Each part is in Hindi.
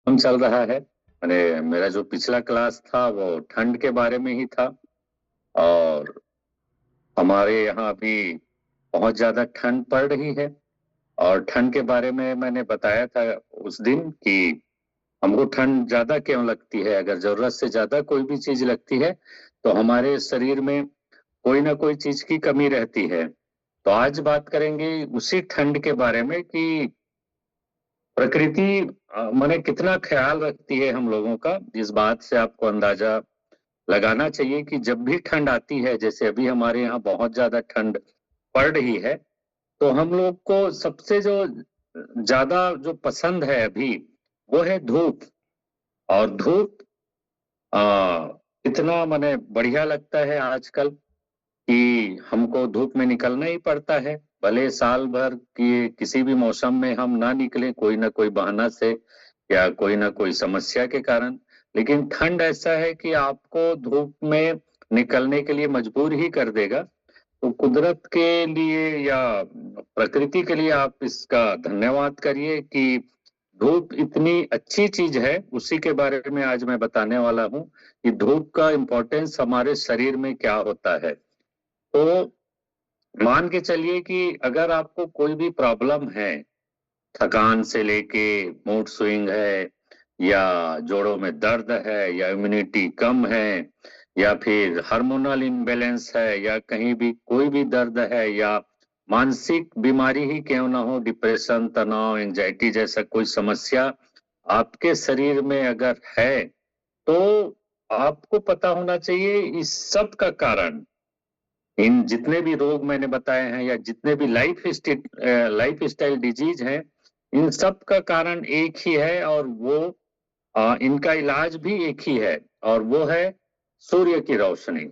चल रहा है। मैंने मेरा जो पिछला क्लास था वो ठंड के बारे में ही था। और हमारे यहाँ अभी बहुत ज्यादा ठंड पड़ रही है। और ठंड के बारे में मैंने बताया था उस दिन कि हमको ठंड ज्यादा क्यों लगती है। अगर जरूरत से ज्यादा कोई भी चीज लगती है तो हमारे शरीर में कोई ना कोई चीज की कमी रहती है। तो आज बात करेंगे उसी ठंड के बारे में कि प्रकृति माने कितना ख्याल रखती है हम लोगों का। इस बात से आपको अंदाजा लगाना चाहिए कि जब भी ठंड आती है, जैसे अभी हमारे यहाँ बहुत ज्यादा ठंड पड़ रही है, तो हम लोग को सबसे जो ज्यादा जो पसंद है अभी वो है धूप। और धूप आ, इतना माने बढ़िया लगता है आजकल कि हमको धूप में निकलना ही पड़ता है। भले साल भर की किसी भी मौसम में हम ना निकले, कोई ना कोई बहाना से या कोई ना कोई समस्या के कारण, लेकिन ठंड ऐसा है कि आपको धूप में निकलने के लिए मजबूर ही कर देगा। तो कुदरत के लिए या प्रकृति के लिए आप इसका धन्यवाद करिए कि धूप इतनी अच्छी चीज है। उसी के बारे में आज मैं बताने वाला हूँ कि धूप का इम्पोर्टेंस हमारे शरीर में क्या होता है। तो मान के चलिए कि अगर आपको कोई भी प्रॉब्लम है, थकान से लेके मूड स्विंग है, या जोड़ों में दर्द है, या इम्यूनिटी कम है, या फिर हार्मोनल इम्बैलेंस है, या कहीं भी कोई भी दर्द है, या मानसिक बीमारी ही क्यों ना हो, डिप्रेशन, तनाव, एंजाइटी जैसा कोई समस्या आपके शरीर में अगर है, तो आपको पता होना चाहिए इस सब का कारण, इन जितने भी रोग मैंने बताए हैं या जितने भी लाइफ स्टाइल डिजीज हैं, इन सब का कारण एक ही है। और वो इनका इलाज भी एक ही है, और वो है सूर्य की रोशनी।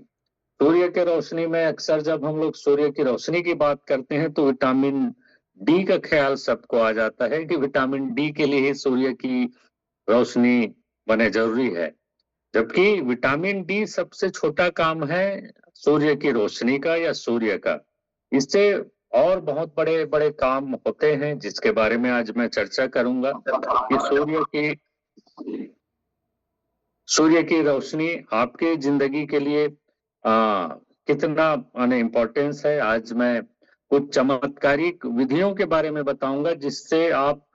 सूर्य की रोशनी में अक्सर जब हम लोग सूर्य की रोशनी की बात करते हैं तो विटामिन डी का ख्याल सबको आ जाता है कि विटामिन डी के लिए ही सूर्य की रोशनी बने जरूरी है। जबकि विटामिन डी सबसे छोटा काम है सूर्य की रोशनी का या सूर्य का। इससे और बहुत बड़े बड़े काम होते हैं जिसके बारे में आज मैं चर्चा करूंगा कि सूर्य की रोशनी आपके जिंदगी के लिए कितना माने इम्पोर्टेंस है। आज मैं कुछ चमत्कारिक विधियों के बारे में बताऊंगा जिससे आप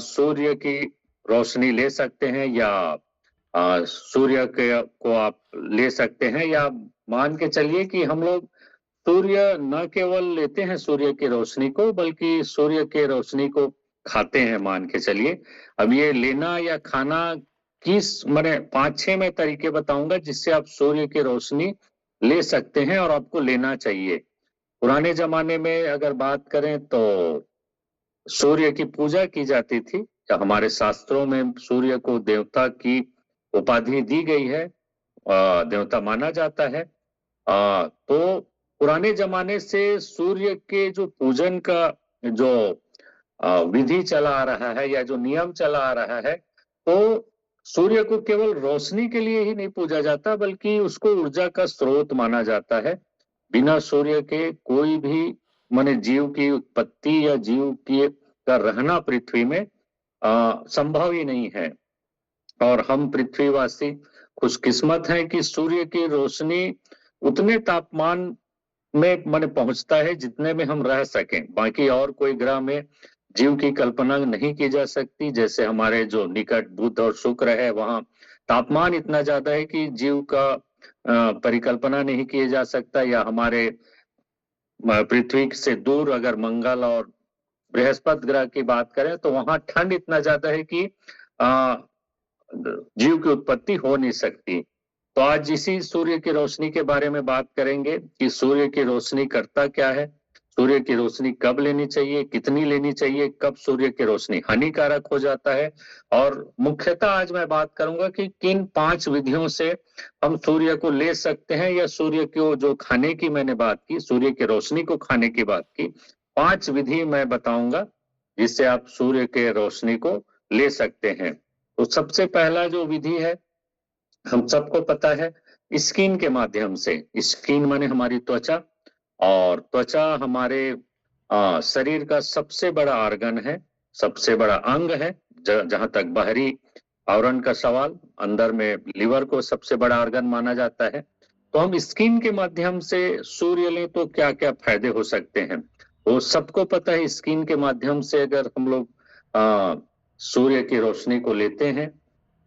सूर्य की रोशनी ले सकते हैं, या सूर्य के को आप ले सकते हैं। या मान के चलिए कि हम लोग सूर्य न केवल लेते हैं सूर्य की रोशनी को, बल्कि सूर्य के रोशनी को खाते हैं, मान के चलिए। अब ये लेना या खाना किस मैंने 5-6 में तरीके बताऊंगा जिससे आप सूर्य की रोशनी ले सकते हैं और आपको लेना चाहिए। पुराने जमाने में अगर बात करें तो सूर्य की पूजा की जाती थी, या हमारे शास्त्रों में सूर्य को देवता की उपाधि दी गई है, देवता माना जाता है। तो पुराने जमाने से सूर्य के जो पूजन का जो विधि चला आ रहा है या जो नियम चला आ रहा है, तो सूर्य को केवल रोशनी के लिए ही नहीं पूजा जाता बल्कि उसको ऊर्जा का स्रोत माना जाता है। बिना सूर्य के कोई भी माने जीव की उत्पत्ति या जीव की का रहना पृथ्वी में संभव ही नहीं है। और हम पृथ्वीवासी खुशकिस्मत हैं कि सूर्य की रोशनी उतने तापमान में माने पहुंचता है जितने में हम रह सकें। बाकी और कोई ग्रह में जीव की कल्पना नहीं की जा सकती। जैसे हमारे जो निकट बुध और शुक्र है, वहां तापमान इतना ज्यादा है कि जीव का परिकल्पना नहीं किया जा सकता। या हमारे पृथ्वी से दूर अगर मंगल और बृहस्पति ग्रह की बात करें तो वहां ठंड इतना ज्यादा है कि जीव की उत्पत्ति हो नहीं सकती। तो आज इसी सूर्य की रोशनी के बारे में बात करेंगे कि सूर्य की रोशनी करता क्या है, सूर्य की रोशनी कब लेनी चाहिए, कितनी लेनी चाहिए, कब सूर्य की रोशनी हानिकारक हो जाता है। और मुख्यतः आज मैं बात करूंगा कि किन 5 विधियों से हम सूर्य को ले सकते हैं, या सूर्य को जो खाने की मैंने बात की, सूर्य की रोशनी को खाने की बात की, 5 विधि मैं बताऊंगा जिससे आप सूर्य के रोशनी को ले सकते हैं। तो सबसे पहला जो विधि है, हम सबको पता है, स्किन के माध्यम से। स्किन माने हमारी त्वचा, और त्वचा हमारे शरीर का सबसे बड़ा ऑर्गन है, सबसे बड़ा अंग है जहां तक बाहरी आवरण का सवाल, अंदर में लिवर को सबसे बड़ा ऑर्गन माना जाता है। तो हम स्किन के माध्यम से सूर्य लें तो क्या क्या फायदे हो सकते हैं? वो सबको पता है, स्किन के माध्यम से अगर हम लोग सूर्य की रोशनी को लेते हैं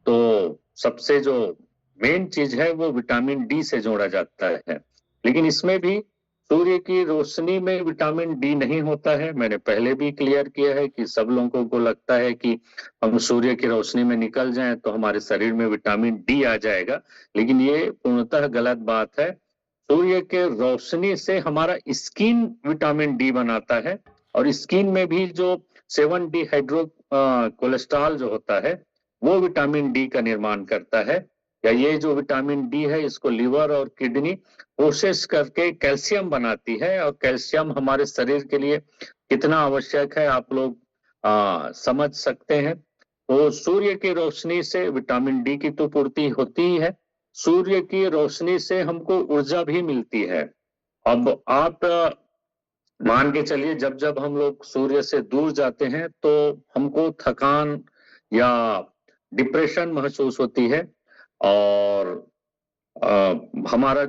तो सबसे जो मेन चीज है वो विटामिन डी से जोड़ा जाता है। लेकिन इसमें भी सूर्य की रोशनी में विटामिन डी नहीं होता है। मैंने पहले भी क्लियर किया है कि सब लोगों को लगता है कि हम सूर्य की रोशनी में निकल जाएं तो हमारे शरीर में विटामिन डी आ जाएगा, लेकिन ये पूर्णतः गलत बात है। सूर्य के रोशनी से हमारा स्किन विटामिन डी बनाता है, और स्किन में भी जो 7 हाइड्रो कोलेस्ट्रॉल जो होता है वो विटामिन डी का निर्माण करता है। या ये जो विटामिन डी है इसको लिवर और किडनी प्रोसेस करके कैल्शियम बनाती है, और कैल्शियम हमारे शरीर के लिए कितना आवश्यक है आप लोग समझ सकते हैं। तो सूर्य की रोशनी से विटामिन डी की तो पूर्ति होती ही है, सूर्य की रोशनी से हमको ऊर्जा भी मिलती है। अब आप मान के चलिए जब जब हम लोग सूर्य से दूर जाते हैं तो हमको थकान या डिप्रेशन महसूस होती है, और हमारा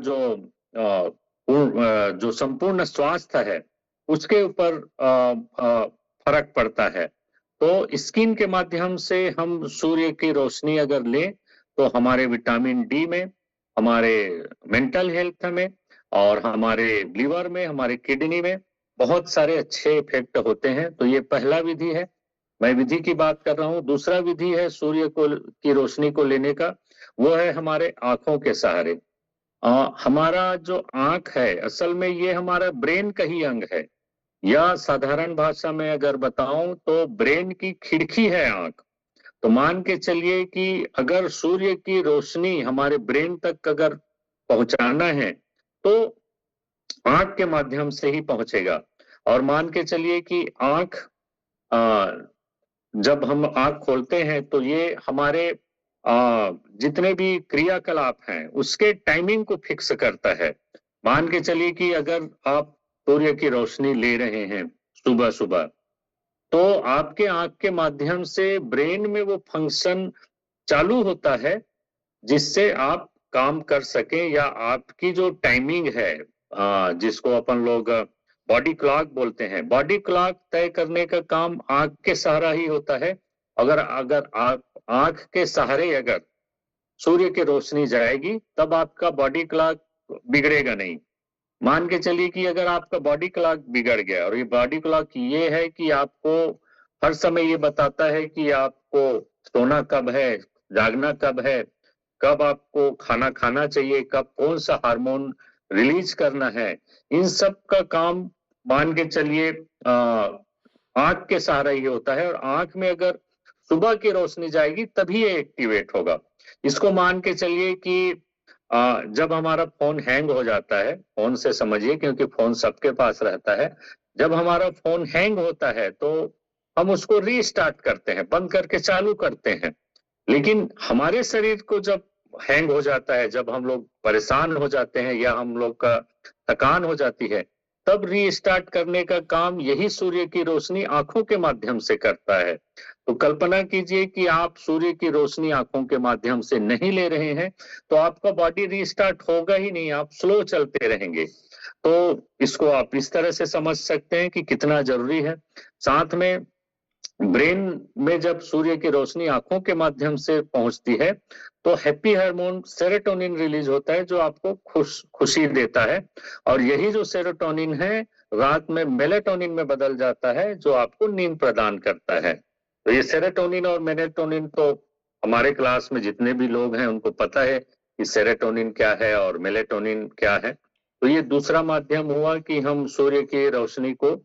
जो संपूर्ण स्वास्थ्य है उसके ऊपर फर्क पड़ता है। तो स्किन के माध्यम से हम सूर्य की रोशनी अगर लें तो हमारे विटामिन डी में, हमारे मेंटल हेल्थ में, और हमारे लिवर में, हमारे किडनी में बहुत सारे अच्छे इफेक्ट होते हैं। तो ये पहला विधि है, मैं विधि की बात कर रहा हूँ। दूसरा विधि है सूर्य की रोशनी को लेने का, वो है हमारे आंखों के सहारे। हमारा जो आंख है असल में ये हमारा ब्रेन का ही अंग है, या साधारण भाषा में अगर बताऊं तो ब्रेन की खिड़की है आंख। तो मान के चलिए कि अगर सूर्य की रोशनी हमारे ब्रेन तक अगर पहुंचाना है तो आंख के माध्यम से ही पहुंचेगा। और मान के चलिए कि आंख जब हम आंख खोलते हैं तो ये हमारे जितने भी क्रियाकलाप हैं उसके टाइमिंग को फिक्स करता है। मान के चलिए कि अगर आप सूर्य की रोशनी ले रहे हैं सुबह सुबह, तो आपके आंख के माध्यम से ब्रेन में वो फंक्शन चालू होता है जिससे आप काम कर सकें, या आपकी जो टाइमिंग है जिसको अपन लोग बॉडी क्लॉक बोलते हैं, बॉडी क्लॉक तय करने का काम आंख के सहारा ही होता है। अगर अगर आप आंख के सहारे अगर सूर्य की रोशनी जाएगी तब आपका बॉडी क्लॉक बिगड़ेगा नहीं। मान के चलिए कि अगर आपका बॉडी क्लॉक बिगड़ गया, और ये बॉडी क्लॉक ये है कि आपको हर समय ये बताता है कि आपको सोना कब है, जागना कब है, कब आपको खाना खाना चाहिए, कब कौन सा हार्मोन रिलीज करना है, इन सब का काम मान के चलिए आंख के सहारा ही होता है। और आंख में अगर सुबह की रोशनी जाएगी तभी ये एक्टिवेट होगा। इसको मान के चलिए कि जब हमारा फोन हैंग हो जाता है, फोन से समझिए क्योंकि फोन सबके पास रहता है, जब हमारा फोन हैंग होता है तो हम उसको रीस्टार्ट करते हैं, बंद करके चालू करते हैं। लेकिन हमारे शरीर को जब हैंग हो जाता है, जब हम लोग परेशान हो जाते हैं या हम लोग का थकान हो जाती है, तब रीस्टार्ट करने का काम यही सूर्य की रोशनी आंखों के माध्यम से करता है। तो कल्पना कीजिए कि आप सूर्य की रोशनी आंखों के माध्यम से नहीं ले रहे हैं तो आपका बॉडी रीस्टार्ट होगा ही नहीं, आप स्लो चलते रहेंगे। तो इसको आप इस तरह से समझ सकते हैं कि कितना जरूरी है। साथ में ब्रेन में जब सूर्य की रोशनी आंखों के माध्यम से पहुंचती है तो हैप्पी हार्मोन सेरोटोनिन रिलीज होता है जो आपको खुशी देता है, और यही जो सेरोटोनिन है रात में मेलेटोनिन में बदल जाता है जो आपको नींद प्रदान करता है। तो ये सेरोटोनिन और मेलेटोनिन तो हमारे क्लास में जितने भी लोग हैं उनको पता है कि सेरोटोनिन क्या है और मेलेटोनिन क्या है। तो ये दूसरा माध्यम हुआ कि हम सूर्य की रोशनी को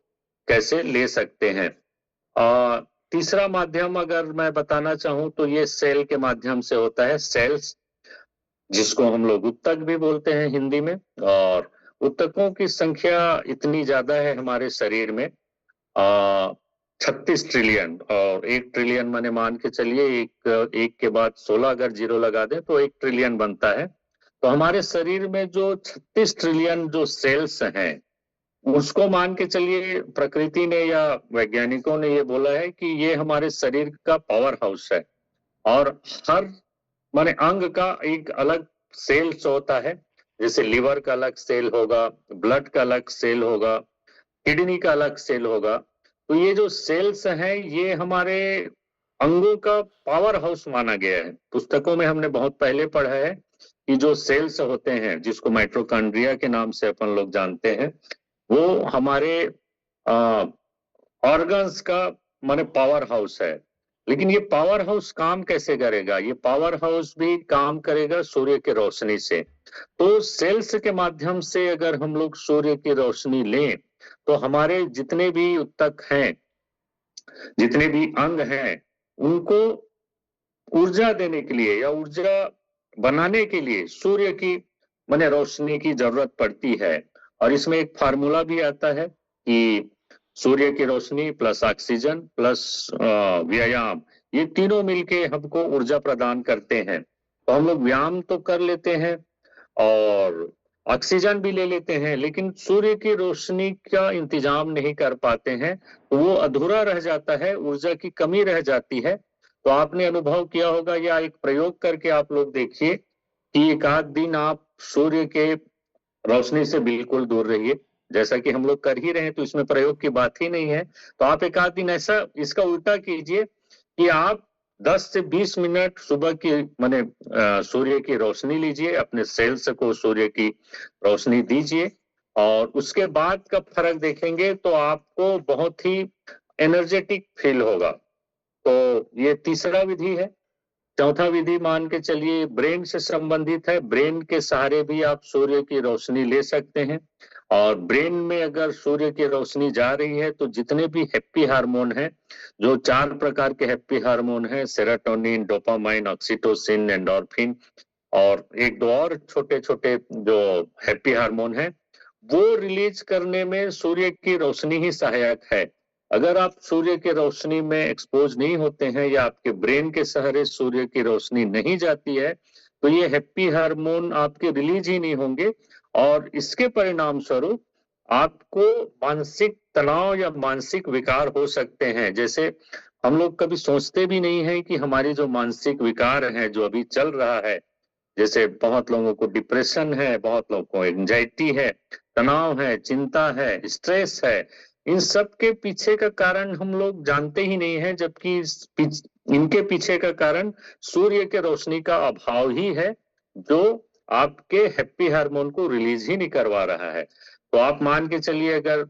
कैसे ले सकते हैं। तीसरा माध्यम अगर मैं बताना चाहूं तो ये सेल के माध्यम से होता है, सेल्स, जिसको हम लोग उत्तक भी बोलते हैं हिंदी में। और उत्तकों की संख्या इतनी ज्यादा है हमारे शरीर में, 36 ट्रिलियन, और 1 ट्रिलियन माने मान के चलिए एक के बाद 16 अगर जीरो लगा दें तो 1 ट्रिलियन बनता है। तो हमारे शरीर में जो 36 ट्रिलियन जो सेल्स हैं उसको मान के चलिए प्रकृति ने या वैज्ञानिकों ने ये बोला है कि ये हमारे शरीर का पावर हाउस है। और हर माने अंग का एक अलग सेल्स होता है, जैसे लिवर का अलग सेल होगा, ब्लड का अलग सेल होगा, किडनी का अलग सेल होगा। तो ये जो सेल्स हैं ये हमारे अंगों का पावर हाउस माना गया है। पुस्तकों में हमने बहुत पहले पढ़ा है कि जो सेल्स होते हैं जिसको माइटोकॉन्ड्रिया के नाम से अपन लोग जानते हैं, वो हमारे ऑर्गन्स का माने पावर हाउस है। लेकिन ये पावर हाउस काम कैसे करेगा? ये पावर हाउस भी काम करेगा सूर्य की रोशनी से। तो सेल्स के माध्यम से अगर हम लोग सूर्य की रोशनी लें तो हमारे जितने भी ऊतक हैं, जितने भी अंग हैं, उनको ऊर्जा देने के लिए या ऊर्जा बनाने के लिए सूर्य की माने रोशनी की जरूरत पड़ती है। और इसमें एक फार्मूला भी आता है कि सूर्य की रोशनी प्लस ऑक्सीजन प्लस व्यायाम, ये तीनों मिलके हमको ऊर्जा प्रदान करते हैं। तो हम लोग व्यायाम तो कर लेते हैं और ऑक्सीजन भी ले लेते हैं, लेकिन सूर्य की रोशनी का इंतजाम नहीं कर पाते हैं, तो वो अधूरा रह जाता है, ऊर्जा की कमी रह जाती है। तो आपने अनुभव किया होगा या एक प्रयोग करके आप लोग देखिए कि एक आध दिन आप सूर्य के रोशनी से बिल्कुल दूर रहिए, जैसा कि हम लोग कर ही रहे हैं, तो इसमें प्रयोग की बात ही नहीं है। तो आप एक आध दिन ऐसा इसका उल्टा कीजिए कि आप 10 से 20 मिनट सुबह की माने सूर्य की रोशनी लीजिए, अपने सेल्स को सूर्य की रोशनी दीजिए और उसके बाद का फर्क देखेंगे तो आपको बहुत ही एनर्जेटिक फील होगा। तो ये तीसरा विधि है। चौथा विधि मान के चलिए ब्रेन से संबंधित है। ब्रेन के सहारे भी आप सूर्य की रोशनी ले सकते हैं और ब्रेन में अगर सूर्य की रोशनी जा रही है तो जितने भी हैप्पी हार्मोन हैं, जो 4 प्रकार के हैप्पी हार्मोन हैं, सेरोटोनिन, डोपामाइन, ऑक्सीटोसिन, एंडोर्फिन और एक दो और छोटे छोटे जो हैप्पी हार्मोन हैं, वो रिलीज करने में सूर्य की रोशनी ही सहायक है। अगर आप सूर्य की रोशनी में एक्सपोज नहीं होते हैं या आपके ब्रेन के सहारे सूर्य की रोशनी नहीं जाती है, तो ये हैप्पी हार्मोन आपके रिलीज ही नहीं होंगे और इसके परिणाम स्वरूप आपको मानसिक तनाव या मानसिक विकार हो सकते हैं। जैसे हम लोग कभी सोचते भी नहीं है कि हमारी जो मानसिक विकार है जो अभी चल रहा है, जैसे बहुत लोगों को डिप्रेशन है, बहुत लोगों को एंजाइटी है, तनाव है, चिंता है, स्ट्रेस है, इन सब के पीछे का कारण हम लोग जानते ही नहीं है, जबकि इनके पीछे का कारण सूर्य के रोशनी का अभाव ही है, जो आपके हैप्पी हार्मोन को रिलीज ही नहीं करवा रहा है। तो आप मान के चलिए अगर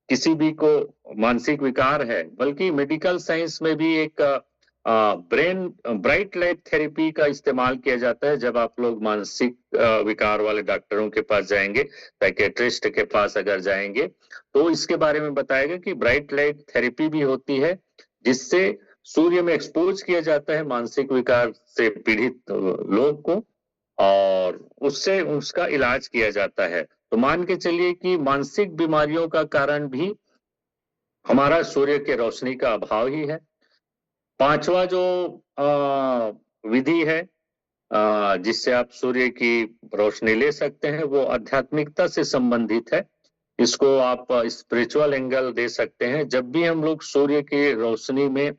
किसी भी को मानसिक विकार है, बल्कि मेडिकल साइंस में भी एक ब्रेन ब्राइट लाइट थेरेपी का इस्तेमाल किया जाता है। जब आप लोग मानसिक विकार वाले डॉक्टरों के पास जाएंगे, साइकेट्रिस्ट के पास अगर जाएंगे, तो इसके बारे में बताएगा कि ब्राइट लाइट थेरेपी भी होती है, जिससे सूर्य में एक्सपोज किया जाता है मानसिक विकार से पीड़ित लोग को और उससे उसका इलाज किया जाता है। तो मान के चलिए कि मानसिक बीमारियों का कारण भी हमारा सूर्य के रोशनी का अभाव ही है। पांचवा जो विधि है जिससे आप सूर्य की रोशनी ले सकते हैं, वो आध्यात्मिकता से संबंधित है। इसको आप स्पिरिचुअल एंगल दे सकते हैं। जब भी हम लोग सूर्य की रोशनी में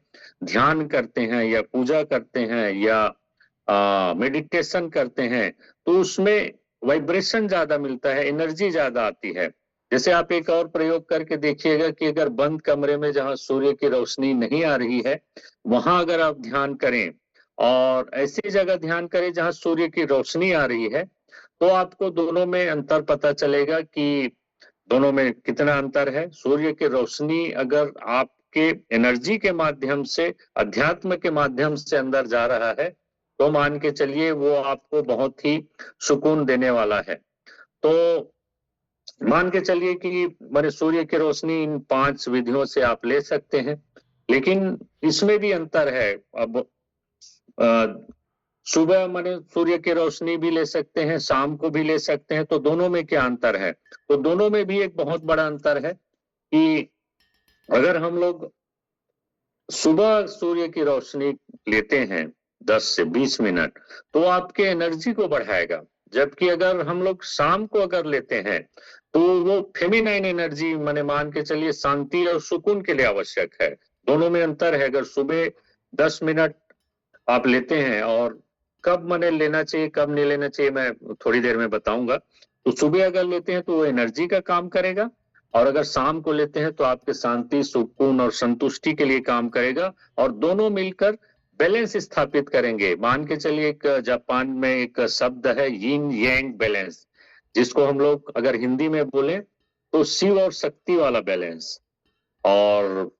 ध्यान करते हैं या पूजा करते हैं या मेडिटेशन करते हैं, तो उसमें वाइब्रेशन ज्यादा मिलता है, एनर्जी ज्यादा आती है। जैसे आप एक और प्रयोग करके देखिएगा कि अगर बंद कमरे में जहां सूर्य की रोशनी नहीं आ रही है, वहां अगर आप ध्यान करें और ऐसी जगह ध्यान करें जहां सूर्य की रोशनी आ रही है, तो आपको दोनों में अंतर पता चलेगा कि दोनों में कितना अंतर है। सूर्य की रोशनी अगर आपके एनर्जी के माध्यम से, अध्यात्म के माध्यम से अंदर जा रहा है, तो मान के चलिए वो आपको बहुत ही सुकून देने वाला है। तो मान के चलिए कि माने सूर्य की रोशनी इन 5 विधियों से आप ले सकते हैं, लेकिन इसमें भी अंतर है। अब सुबह माने सूर्य की रोशनी भी ले सकते हैं, शाम को भी ले सकते हैं, तो दोनों में क्या अंतर है? तो दोनों में भी एक बहुत बड़ा अंतर है कि अगर हम लोग सुबह सूर्य की रोशनी लेते हैं 10 से 20 मिनट, तो आपके एनर्जी को बढ़ाएगा। जबकि अगर हम लोग शाम को अगर लेते हैं, तो वो फेमिनाइन एनर्जी माने मान के चलिए शांति और सुकून के लिए आवश्यक है। दोनों में अंतर है। अगर सुबह 10 मिनट आप लेते हैं और कब मैंने लेना चाहिए कब नहीं लेना चाहिए मैं थोड़ी देर में बताऊंगा। तो सुबह अगर लेते हैं तो वो एनर्जी का काम करेगा, और अगर शाम को लेते हैं तो आपके शांति, सुकून और संतुष्टि के लिए काम करेगा, और दोनों मिलकर बैलेंस स्थापित करेंगे। मान के चलिए एक जापान में एक शब्द है यिन यांग बैलेंस, जिसको हम लोग अगर हिंदी में बोले तो शिव और शक्ति वाला बैलेंस। और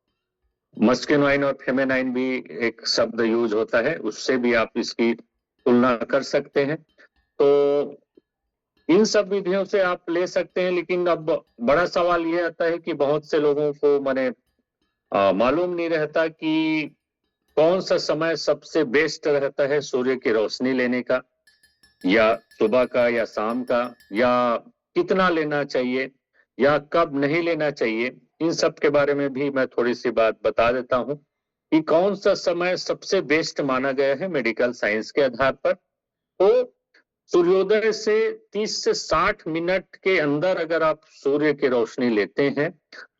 मस्कुलाइन और फेमिनाइन भी एक शब्द यूज होता है, उससे भी आप इसकी तुलना कर सकते हैं। तो इन सब विधियों से आप ले सकते हैं, लेकिन अब बड़ा सवाल ये आता है कि बहुत से लोगों को माने मालूम नहीं रहता कि कौन सा समय सबसे बेस्ट रहता है सूर्य की रोशनी लेने का, या सुबह का या शाम का, या कितना लेना चाहिए या कब नहीं लेना चाहिए। इन सब के बारे में भी मैं थोड़ी सी बात बता देता हूं कि कौन सा समय सबसे बेस्ट माना गया है मेडिकल साइंस के आधार पर। तो सूर्योदय से 30 से 60 मिनट के अंदर अगर आप सूर्य की रोशनी लेते हैं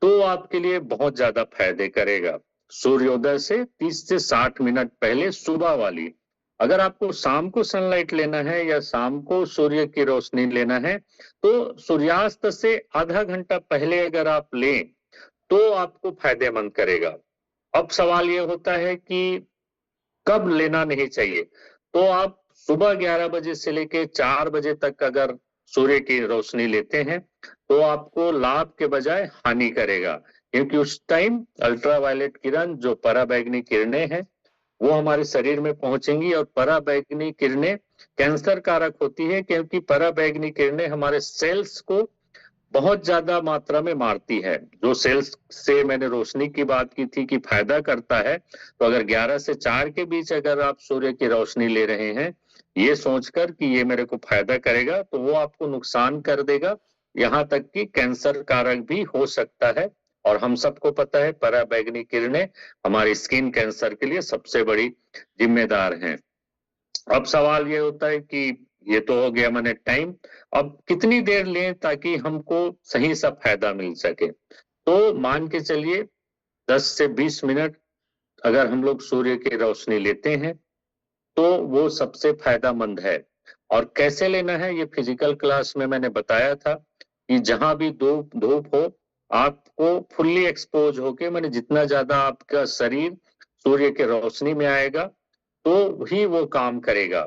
तो आपके लिए बहुत ज्यादा फायदे करेगा। सूर्योदय से 30 से 60 मिनट पहले सुबह वाली। अगर आपको शाम को सनलाइट लेना है या शाम को सूर्य की रोशनी लेना है तो सूर्यास्त से आधा घंटा पहले अगर आप लें तो आपको फायदेमंद करेगा। अब सवाल ये होता है कि कब लेना नहीं चाहिए। तो आप सुबह 11 बजे से लेके 4 बजे तक अगर सूर्य की रोशनी लेते हैं तो आपको लाभ के बजाय हानि करेगा, क्योंकि उस टाइम अल्ट्रावायलेट किरण जो पराबैंगनी किरणें हैं वो हमारे शरीर में पहुंचेंगी, और पराबैंगनी किरणें कैंसर कारक होती है, क्योंकि पराबैंगनी किरणें हमारे सेल्स को बहुत ज्यादा मात्रा में मारती है। जो सेल्स से मैंने रोशनी की बात की थी कि फायदा करता है, तो अगर 11 से 4 के बीच अगर आप सूर्य की रोशनी ले रहे हैं ये सोचकर कि ये मेरे को फायदा करेगा, तो वो आपको नुकसान कर देगा, यहाँ तक कि कैंसर कारक भी हो सकता है। और हम सबको पता है पराबैंगनी किरणें हमारी स्किन कैंसर के लिए सबसे बड़ी जिम्मेदार हैं। अब सवाल ये होता है कि ये तो हो गया मैंने टाइम, अब कितनी देर लें ताकि हमको सही सा फायदा मिल सके। तो मान के चलिए 10 से 20 मिनट अगर हम लोग सूर्य की रोशनी लेते हैं तो वो सबसे फायदामंद है। और कैसे लेना है ये फिजिकल क्लास में मैंने बताया था कि जहां भी धूप धूप हो आपको फुल्ली एक्सपोज होके, मैंने जितना ज्यादा आपका शरीर सूर्य की रोशनी में आएगा तो ही वो काम करेगा।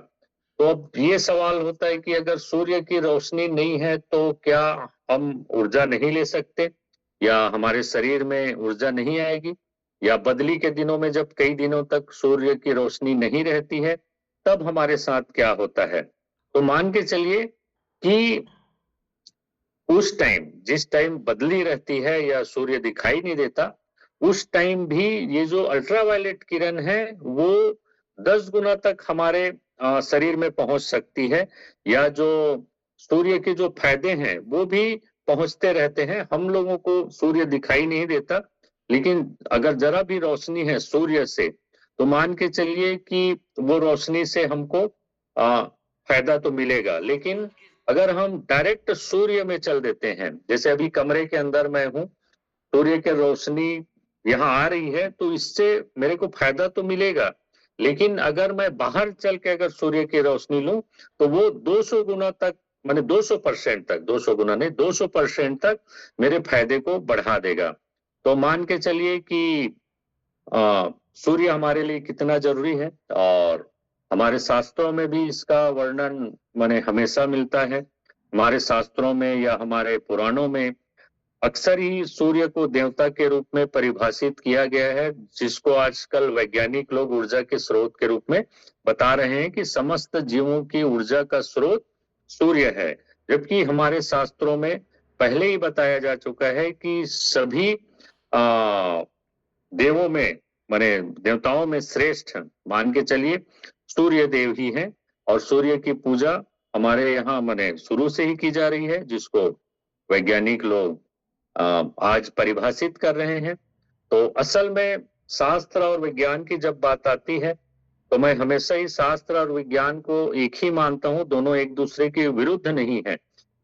तो अब ये सवाल होता है कि अगर सूर्य की रोशनी नहीं है तो क्या हम ऊर्जा नहीं ले सकते, या हमारे शरीर में ऊर्जा नहीं आएगी, या बदली के दिनों में जब कई दिनों तक सूर्य की रोशनी नहीं रहती है तब हमारे साथ क्या होता है। तो मान के चलिए कि उस टाइम जिस टाइम बदली रहती है या सूर्य दिखाई नहीं देता उस टाइम भी ये जो अल्ट्रावायलेट किरण है वो 10 गुना तक हमारे शरीर में पहुंच सकती है, या जो सूर्य के जो फायदे हैं वो भी पहुंचते रहते हैं। हम लोगों को सूर्य दिखाई नहीं देता, लेकिन अगर जरा भी रोशनी है सूर्य से तो मान के चलिए कि वो रोशनी से हमको फायदा तो मिलेगा। लेकिन अगर हम डायरेक्ट सूर्य में चल देते हैं, जैसे अभी कमरे के अंदर मैं हूं, सूर्य की रोशनी यहाँ आ रही है तो इससे मेरे को फायदा तो मिलेगा, लेकिन अगर मैं बाहर चल के अगर सूर्य की रोशनी लूं तो वो 200 गुना तक, माने 200% तक, 200 गुना नहीं 200% तक मेरे फायदे को बढ़ा देगा। तो मान के चलिए कि सूर्य हमारे लिए कितना जरूरी है, और हमारे शास्त्रों में भी इसका वर्णन माने हमेशा मिलता है। हमारे शास्त्रों में या हमारे पुराणों में अक्सर ही सूर्य को देवता के रूप में परिभाषित किया गया है, जिसको आजकल वैज्ञानिक लोग ऊर्जा के स्रोत के रूप में बता रहे हैं कि समस्त जीवों की ऊर्जा का स्रोत सूर्य है। जबकि हमारे शास्त्रों में पहले ही बताया जा चुका है कि सभी देवों में माने देवताओं में श्रेष्ठ मान के चलिए सूर्य देव ही है, और सूर्य की पूजा हमारे यहाँ माने शुरू से ही की जा रही है, जिसको वैज्ञानिक लोग आज परिभाषित कर रहे हैं। तो असल में शास्त्र और विज्ञान की जब बात आती है तो मैं हमेशा ही शास्त्र और विज्ञान को एक ही मानता हूं, दोनों एक दूसरे के विरुद्ध नहीं है।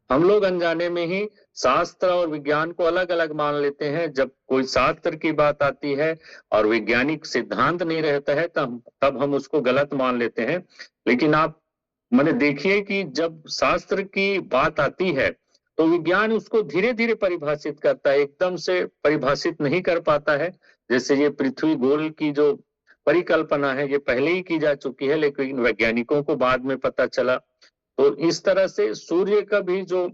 हम लोग अनजाने में ही शास्त्र और विज्ञान को अलग अलग मान लेते हैं। जब कोई शास्त्र की बात आती है और वैज्ञानिक सिद्धांत नहीं रहता है तब हम उसको गलत मान लेते हैं। लेकिन आप मैंने देखिए कि जब शास्त्र की बात आती है तो विज्ञान उसको धीरे धीरे परिभाषित करता है, एकदम से परिभाषित नहीं कर पाता है। जैसे ये पृथ्वी गोल की जो परिकल्पना है ये पहले ही की जा चुकी है, लेकिन वैज्ञानिकों को बाद में पता चला। तो इस तरह से सूर्य का भी जो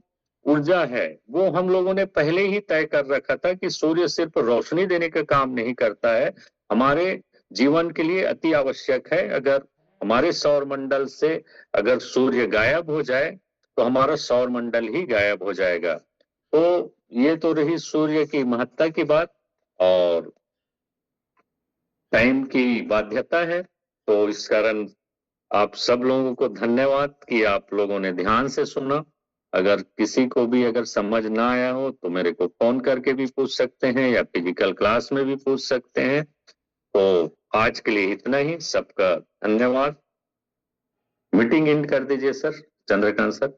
ऊर्जा है वो हम लोगों ने पहले ही तय कर रखा था कि सूर्य सिर्फ रोशनी देने का काम नहीं करता है, हमारे जीवन के लिए अति आवश्यक है। अगर हमारे सौर मंडल से अगर सूर्य गायब हो जाए तो हमारा सौर मंडल ही गायब हो जाएगा। तो ये तो रही सूर्य की महत्ता की बात और टाइम की बाध्यता है। तो इस कारण आप सब लोगों को धन्यवाद कि आप लोगों ने ध्यान से सुना। अगर किसी को भी अगर समझ ना आया हो तो मेरे को फोन करके भी पूछ सकते हैं या फिजिकल क्लास में भी पूछ सकते हैं। तो आज के लिए इतना ही, सबका धन्यवाद। मीटिंग एंड कर दीजिए सर, चंद्रकांत सर।